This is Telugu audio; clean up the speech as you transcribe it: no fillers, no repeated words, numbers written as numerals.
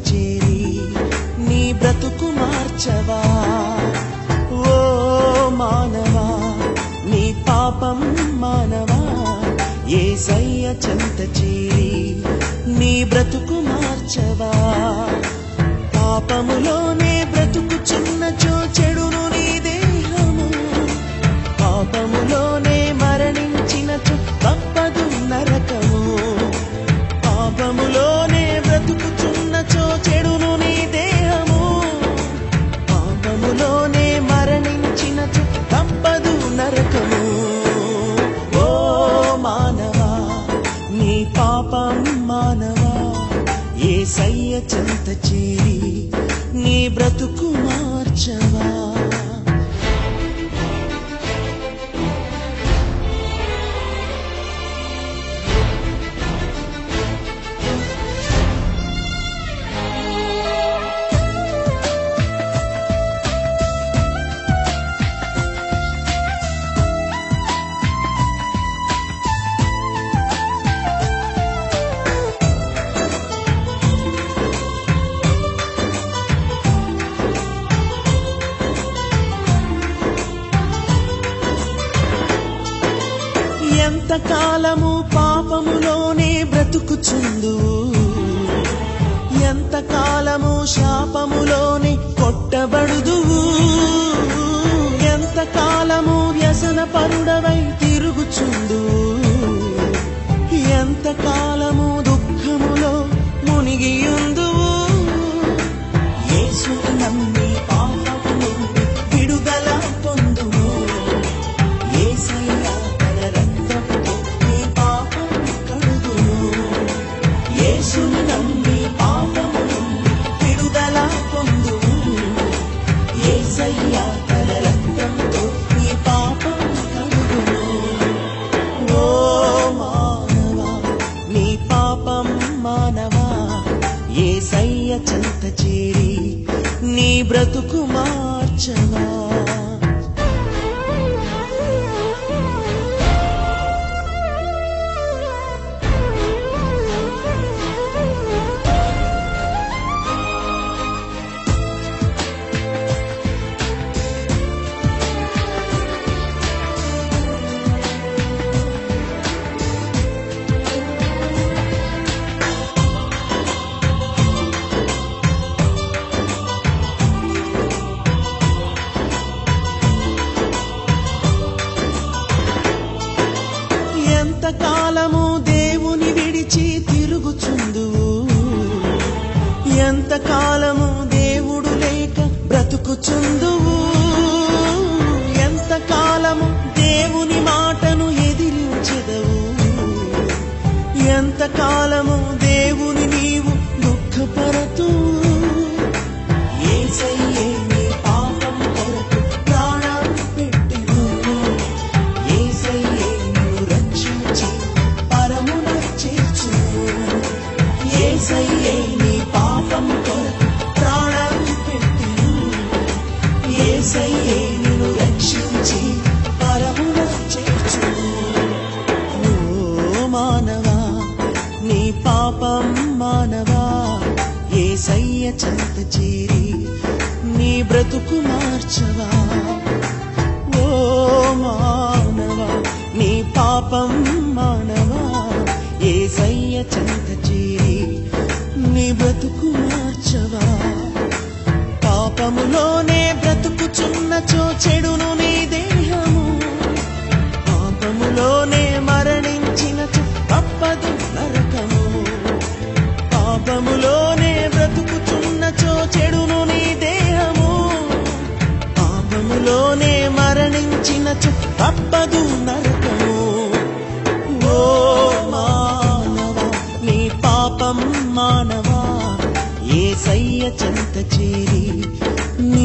చేరి నీ బ్రతుకు మార్చవా. ఓ మానవా నీ పాపం మానవా యేసయ్య చెంత చేరి నీ బ్రతుకు మార్చవా. పాపములోనే బ్రతుకుచున్నచో చెడును నీ దేహము, పాపములోనే మరణించినచో తప్పదు నరకము. పాపములోనే బ్రతుకుచున్నచో చెడును నీ దేహము, పాపములోనే మరణించినచో తప్పదు నరకము. ఓ మానవా నీ పాపం మానవా యేసయ్య చెంత చేరి నీ బ్రతుకు మార్చవా. ఎంతకాలము పాపములోనే బ్రతుకుచుందు, ఎంతకాలము శాపములోనే కొట్టబడుదువు, ఎంతకాలము వ్యసన పరుడవై తిరుగుచుందు, ఎంతకాలము దుఃఖములో మునిగియుందువు. యేసుని నమ్మి పాపము నుండి విడుదల పొందుము. యేసయ్య తన రక్తముతో నీ పాపం కడుగును. యేసుని నమ్మి పాపము నుండి విడుదల పొందుము. యేసయ్య తన రక్తముతో నీ పాపం కడుగును. ఓ మానవా నీ పాపం మానవా యేసయ్య చెంత చేరి నీ బ్రతుకు మార్చవా. ఎంతకాలము దేవుని విడిచి తిరుగుచుందువు, ఎంతకాలము దేవుడు లేక బ్రతుకుచుందువు, ఎంతకాలము దేవుని మాటను ఎదిరించెదవు, ఎంతకాలము దేవుని నీవు దుఃఖపరతు. యేసయ్యే నీ పాపం కొరకు ప్రాణం పెట్టెను. యేసయ్యే నిన్ను రక్షించి పరమున చేర్చును. యేసయ్యే నీ పాపం కొరకు ప్రాణం పెట్టెను. యేసయ్యే నిన్ను రక్షించి పరమున చేర్చును. ఓ మానవా నీ పాపం మానవా యేసయ్య చెంత చేరి నీ బ్రతుకు మార్చవా. ఓ మానవా నీ పాపం మానవా యేసయ్య చెంత చేరి నీ బ్రతుకు మార్చవా. పాపములోనే బ్రతుకుచున్నచో చెడును నీ దేహము, పాపములోనే మరణించినచో తప్పదు నరకము. పాపములోనే బ్రతుకుచున్నచో చెడును నీ దేహము, పాపములోనే మరణించినచో తప్పదు నరకము. ఓ మానవా నీ పాపం మానవా యేసయ్య చెంత చేరి నీ